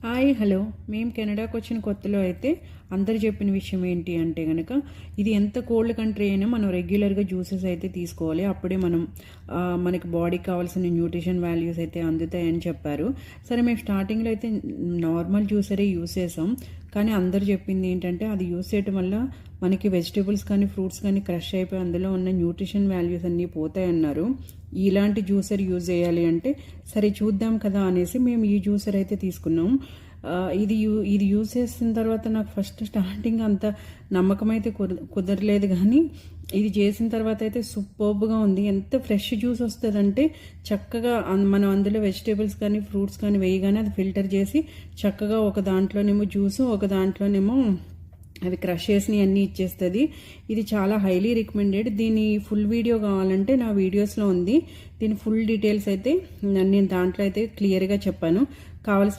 Hi hello మేము కెనడాకి వచ్చిన కొత్తలో అయితే అందరు చెప్పిన విషయం ఏంటి అంటే కనుక ఇది ఎంత కోల్డ్ కంట్రీ అయినా మనం రెగ్యులర్గా జ్యూసెస్ అయితే తీసుకోవాలి. అప్పుడే మనకి బాడీకి కావాల్సిన న్యూట్రిషన్ వాల్యూస్ అయితే అందుతాయని చెప్పారు. సరే మేము స్టార్టింగ్లో అయితే నార్మల్ జ్యూసరే యూస్ చేసాం. కానీ అందరు చెప్పింది ఏంటంటే అది యూస్ చేయడం వల్ల మనకి వెజిటేబుల్స్ కానీ ఫ్రూట్స్ కానీ క్రష్ అయిపోయి అందులో ఉన్న న్యూట్రిషన్ వాల్యూస్ అన్నీ పోతాయన్నారు. ఇలాంటి జ్యూసర్ యూజ్ చేయాలి అంటే సరే చూద్దాం కదా అనేసి మేము ఈ జ్యూసర్ అయితే తీసుకున్నాం. ఇది యూజ్ చేసిన తర్వాత నాకు ఫస్ట్ స్టార్టింగ్ అంత నమ్మకం అయితే కుదరలేదు, కానీ ఇది చేసిన తర్వాత అయితే సూపర్బ్గా ఉంది. ఎంత ఫ్రెష్ జ్యూస్ వస్తుందంటే చక్కగా మనం అందులో వెజిటేబుల్స్ కానీ ఫ్రూట్స్ కానీ వేయగానే అది ఫిల్టర్ చేసి చక్కగా ఒక దాంట్లోనేమో జ్యూసు, ఒక దాంట్లోనేమో అవి క్రష్ చేసి అన్నీ ఇచ్చేస్తుంది. ఇది చాలా హైలీ రికమెండెడ్. దీని ఫుల్ వీడియో కావాలంటే నా వీడియోస్లో ఉంది. దీని ఫుల్ డీటెయిల్స్ అయితే నేను దాంట్లో అయితే క్లియర్గా చెప్పాను. కావాల్సిన